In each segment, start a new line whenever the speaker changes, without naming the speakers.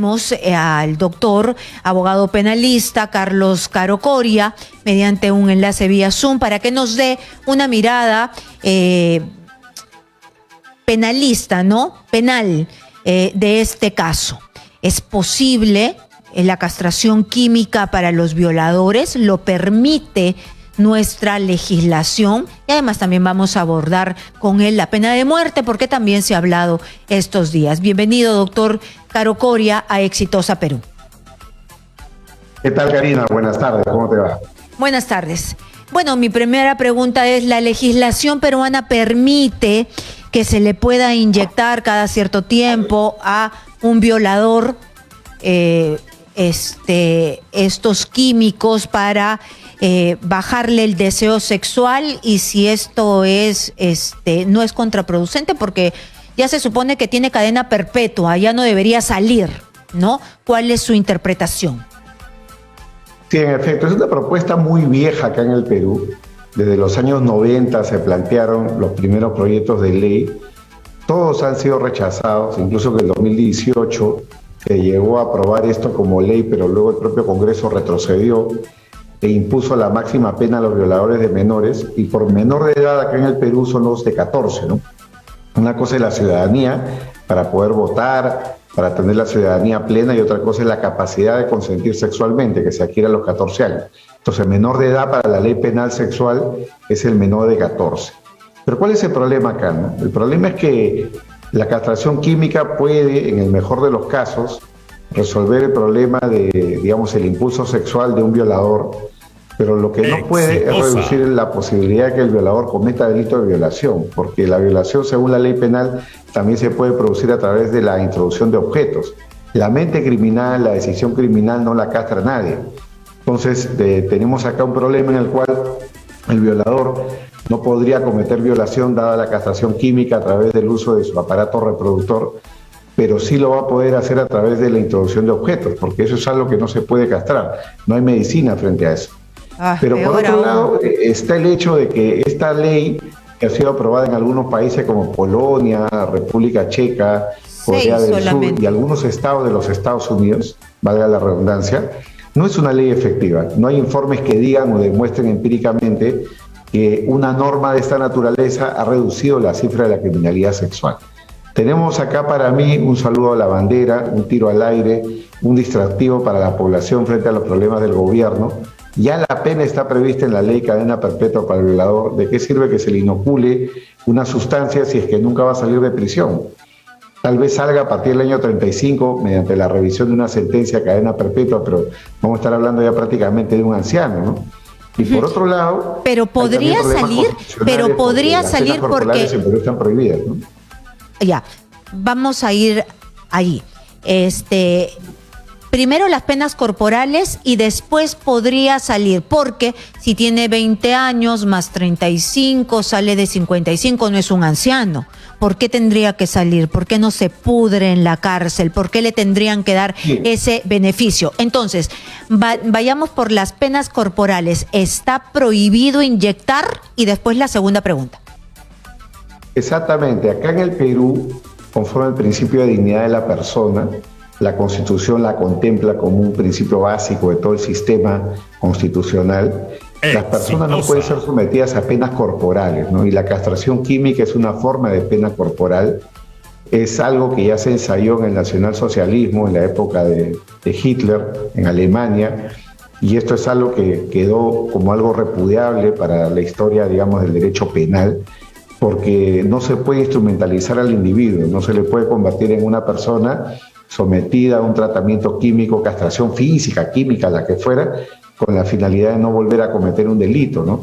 tenemos al doctor, abogado penalista Carlos Caro Coria, mediante un enlace vía Zoom, para que nos dé una mirada penalista, ¿no? Penal de este caso. ¿Es posible la castración química para los violadores? ¿Lo permite nuestra legislación? Y además también vamos a abordar con él la pena de muerte, porque también se ha hablado estos días. Bienvenido, doctor Caro Coria, a Exitosa Perú.
¿Qué tal, Karina? Buenas tardes, ¿cómo te va?
Buenas tardes. Bueno, mi primera pregunta es, ¿la legislación peruana permite que se le pueda inyectar cada cierto tiempo a un violador estos químicos para bajarle el deseo sexual, y si esto es no es contraproducente, porque ya se supone que tiene cadena perpetua, ya no debería salir, ¿no? ¿Cuál es su interpretación?
Sí, en efecto, es una propuesta muy vieja acá en el Perú. Desde los años 90 se plantearon los primeros proyectos de ley. Todos han sido rechazados, incluso que en 2018 se llegó a aprobar esto como ley, pero luego el propio Congreso retrocedió e impuso la máxima pena a los violadores de menores, y por menor de edad acá en el Perú son los de 14, ¿no? Una cosa es la ciudadanía para poder votar, para tener la ciudadanía plena, y otra cosa es la capacidad de consentir sexualmente, que se adquiere a los 14 años. Entonces, menor de edad para la ley penal sexual es el menor de 14. Pero ¿cuál es el problema acá, no? El problema es que la castración química puede, en el mejor de los casos, resolver el problema de, digamos, el impulso sexual de un violador, pero lo que no puede es reducir la posibilidad de que el violador cometa delito de violación, porque la violación, según la ley penal, también se puede producir a través de la introducción de objetos. La mente criminal, la decisión criminal no la castra nadie. Entonces, tenemos acá un problema en el cual el violador no podría cometer violación dada la castración química a través del uso de su aparato reproductor, pero sí lo va a poder hacer a través de la introducción de objetos, porque eso es algo que no se puede castrar. No hay medicina frente a eso. Pero por otro lado está el hecho de que esta ley, que ha sido aprobada en algunos países como Polonia, República Checa, Corea del Sur y algunos estados de los Estados Unidos, valga la redundancia, no es una ley efectiva. No hay informes que digan o demuestren empíricamente que una norma de esta naturaleza ha reducido la cifra de la criminalidad sexual. Tenemos acá, para mí, un saludo a la bandera, un tiro al aire, un distractivo para la población frente a los problemas del gobierno. Ya la pena está prevista en la ley cadena perpetua para el violador. ¿De qué sirve que se le inocule una sustancia si es que nunca va a salir de prisión? Tal vez salga a partir del año 35 mediante la revisión de una sentencia de cadena perpetua, pero vamos a estar hablando ya prácticamente de un anciano, ¿no? Y por otro lado...
Pero podría salir, porque...
en Perú están prohibidas, ¿no?
Ya, vamos a ir ahí. Primero las penas corporales y después podría salir, porque si tiene 20 años más 35, sale de 55, no es un anciano. ¿Por qué tendría que salir? ¿Por qué no se pudre en la cárcel? ¿Por qué le tendrían que dar ese beneficio? Entonces, vayamos por las penas corporales. ¿Está prohibido inyectar? Y después la segunda pregunta.
Exactamente. Acá en el Perú, conforme al principio de dignidad de la persona, la Constitución la contempla como un principio básico de todo el sistema constitucional. Las personas no pueden ser sometidas a penas corporales, ¿no? Y la castración química es una forma de pena corporal. Es algo que ya se ensayó en el nacionalsocialismo en la época de Hitler, en Alemania, y esto es algo que quedó como algo repudiable para la historia, digamos, del derecho penal, porque no se puede instrumentalizar al individuo, no se le puede convertir en una persona sometida a un tratamiento químico, castración física, química, la que fuera, con la finalidad de no volver a cometer un delito, ¿no?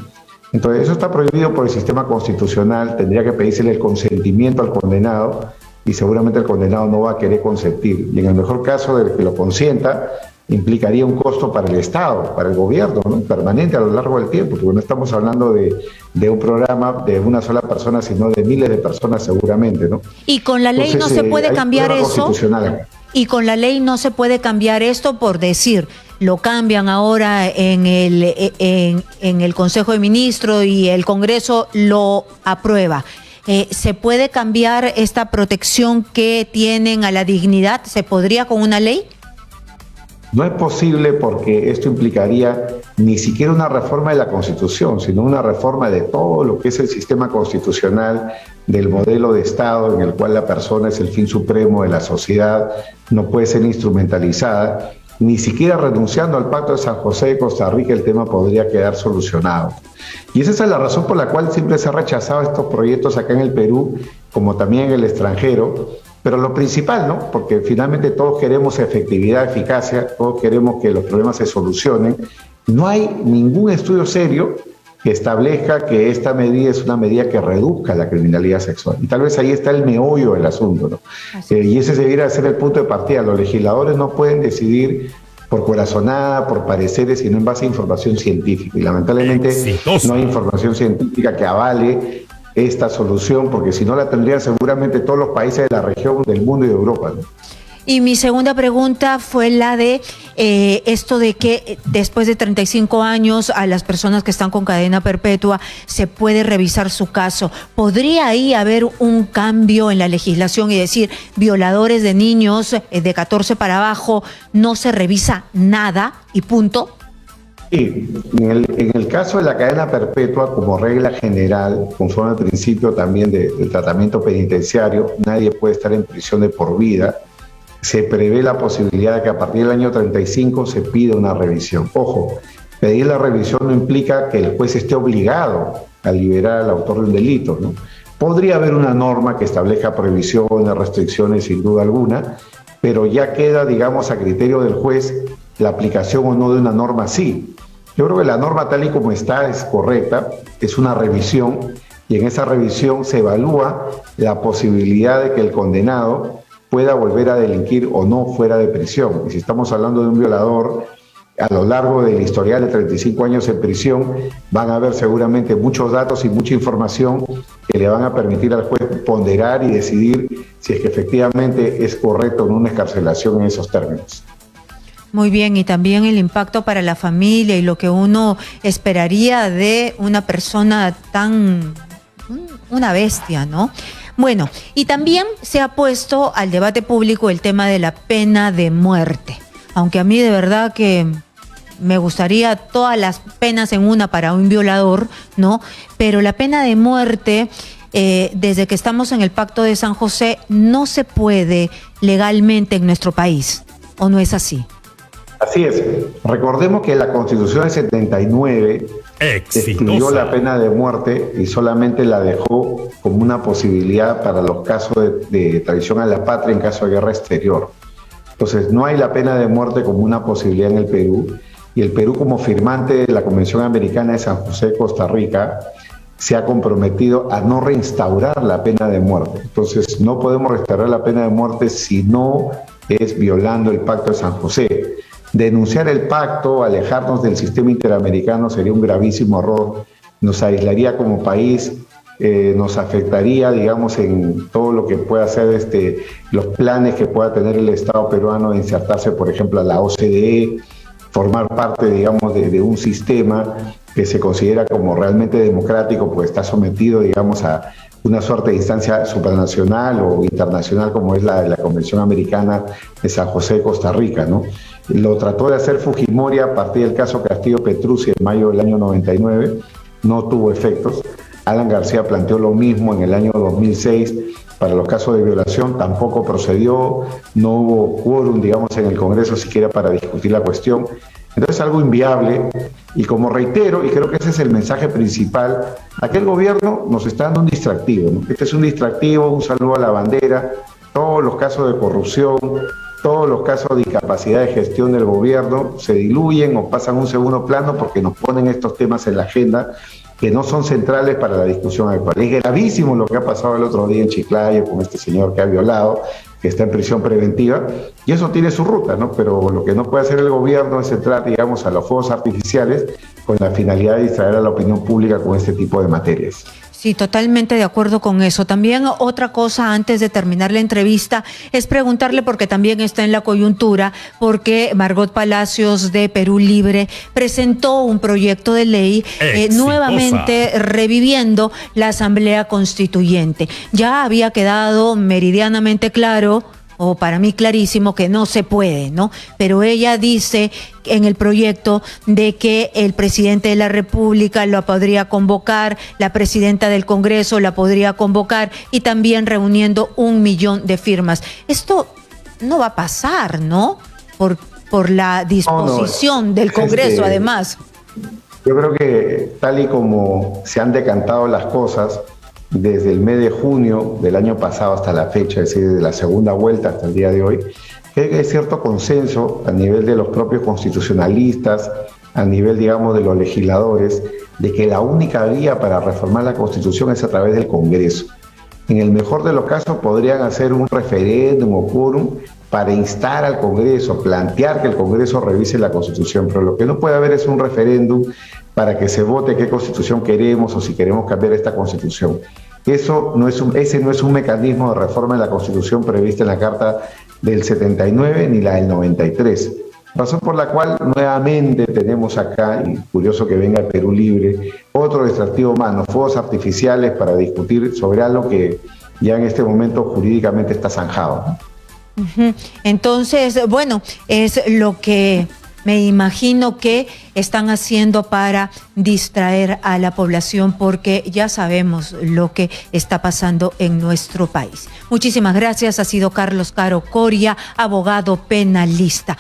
Entonces, eso está prohibido por el sistema constitucional, tendría que pedírsele el consentimiento al condenado, y seguramente el condenado no va a querer consentir. Y en el mejor caso de que lo consienta, implicaría un costo para el Estado, para el gobierno, ¿no? Permanente a lo largo del tiempo, porque no estamos hablando de un programa de una sola persona, sino de miles de personas seguramente, ¿no?
Y con la ley
Entonces,
no se puede cambiar eso. Y con la ley no se puede cambiar esto, por decir, lo cambian ahora en el Consejo de Ministros y el Congreso lo aprueba. ¿se puede cambiar esta protección que tienen a la dignidad? ¿Se podría con una ley?
No es posible porque esto implicaría ni siquiera una reforma de la Constitución, sino una reforma de todo lo que es el sistema constitucional, del modelo de Estado en el cual la persona es el fin supremo de la sociedad, no puede ser instrumentalizada. Ni siquiera renunciando al Pacto de San José de Costa Rica el tema podría quedar solucionado. Y esa es la razón por la cual siempre se ha rechazado estos proyectos acá en el Perú, como también en el extranjero. Pero lo principal, ¿no? Porque finalmente todos queremos efectividad, eficacia, todos queremos que los problemas se solucionen. No hay ningún estudio serio que establezca que esta medida es una medida que reduzca la criminalidad sexual. Y tal vez ahí está el meollo del asunto, ¿no? Y ese debiera ser el punto de partida. Los legisladores no pueden decidir por corazonada, por pareceres, sino en base a información científica. Y lamentablemente no hay información científica que avale esta solución, porque si no la tendrían seguramente todos los países de la región, del mundo y de Europa, ¿no?
Y mi segunda pregunta fue la de esto de que después de 35 años a las personas que están con cadena perpetua se puede revisar su caso. ¿Podría ahí haber un cambio en la legislación y decir violadores de niños de 14 para abajo no se revisa nada y punto?
Sí, en el caso de la cadena perpetua, como regla general, conforme al principio también del tratamiento penitenciario, nadie puede estar en prisión de por vida. Se prevé la posibilidad de que a partir del año 35 se pida una revisión. Ojo, pedir la revisión no implica que el juez esté obligado a liberar al autor del delito, ¿no? Podría haber una norma que establezca prohibiciones, restricciones, sin duda alguna, pero ya queda, digamos, a criterio del juez la aplicación o no de una norma así. Yo creo que la norma tal y como está es correcta, es una revisión, y en esa revisión se evalúa la posibilidad de que el condenado pueda volver a delinquir o no fuera de prisión. Y si estamos hablando de un violador, a lo largo del historial de 35 años en prisión, van a haber seguramente muchos datos y mucha información que le van a permitir al juez ponderar y decidir si es que efectivamente es correcto o no una excarcelación en esos términos.
Muy bien, y también el impacto para la familia y lo que uno esperaría de una persona tan, una bestia, ¿no? Bueno, y también se ha puesto al debate público el tema de la pena de muerte, aunque a mí de verdad que me gustaría todas las penas en una para un violador, ¿no? Pero la pena de muerte, desde que estamos en el Pacto de San José, no se puede legalmente en nuestro país, ¿o no es así?
Así es. Recordemos que la Constitución del 79 excluyó la pena de muerte y solamente la dejó como una posibilidad para los casos de traición a la patria en caso de guerra exterior. Entonces, no hay la pena de muerte como una posibilidad en el Perú, y el Perú, como firmante de la Convención Americana de San José, Costa Rica, se ha comprometido a no reinstaurar la pena de muerte. Entonces, no podemos restaurar la pena de muerte si no es violando el Pacto de San José. Denunciar el pacto, alejarnos del sistema interamericano sería un gravísimo error, nos aislaría como país, nos afectaría, digamos, en todo lo que pueda ser los planes que pueda tener el Estado peruano de insertarse, por ejemplo, a la OCDE, formar parte, digamos, de un sistema que se considera como realmente democrático, pues está sometido, digamos, a una suerte de instancia supranacional o internacional como es la Convención Americana de San José de Costa Rica, ¿no? Lo trató de hacer Fujimori a partir del caso Castillo-Petrucci en mayo del año 99, no tuvo efectos. Alan García planteó lo mismo en el año 2006 para los casos de violación, tampoco procedió, no hubo quórum, digamos, en el Congreso siquiera para discutir la cuestión. Entonces, algo inviable, y como reitero, y creo que ese es el mensaje principal, aquel gobierno nos está dando un distractivo, ¿no? Este es un distractivo, un saludo a la bandera, todos los casos de corrupción, todos los casos de incapacidad de gestión del gobierno se diluyen o pasan a un segundo plano porque nos ponen estos temas en la agenda que no son centrales para la discusión actual. Es gravísimo lo que ha pasado el otro día en Chiclayo con este señor que ha violado, que está en prisión preventiva, y eso tiene su ruta, ¿no? Pero lo que no puede hacer el gobierno es entrar, digamos, a los fuegos artificiales con la finalidad de distraer a la opinión pública con este tipo de materias.
Sí, totalmente de acuerdo con eso. También otra cosa antes de terminar la entrevista es preguntarle, porque también está en la coyuntura, porque Margot Palacios de Perú Libre presentó un proyecto de ley nuevamente reviviendo la Asamblea Constituyente. Ya había quedado meridianamente claro, o para mí clarísimo, que no se puede, ¿no? Pero ella dice en el proyecto de que el presidente de la República lo podría convocar, la presidenta del Congreso la podría convocar y también reuniendo 1 millón de firmas. Esto no va a pasar, ¿no? Por la disposición del Congreso, además.
Yo creo que tal y como se han decantado las cosas, desde el mes de junio del año pasado hasta la fecha, es decir, de la segunda vuelta hasta el día de hoy, que hay cierto consenso a nivel de los propios constitucionalistas, a nivel, digamos, de los legisladores, de que la única vía para reformar la Constitución es a través del Congreso. En el mejor de los casos podrían hacer un referéndum o quórum para instar al Congreso, plantear que el Congreso revise la Constitución, pero lo que no puede haber es un referéndum para que se vote qué Constitución queremos o si queremos cambiar esta Constitución. Ese no es un mecanismo de reforma de la Constitución prevista en la Carta del 79 ni la del 93. Razón por la cual nuevamente tenemos acá, y curioso que venga el Perú Libre, otro distractivo más, los fuegos artificiales para discutir sobre algo que ya en este momento jurídicamente está zanjado, ¿no?
Entonces, bueno, es lo que me imagino que están haciendo para distraer a la población, porque ya sabemos lo que está pasando en nuestro país. Muchísimas gracias. Ha sido Carlos Caro Coria, abogado penalista.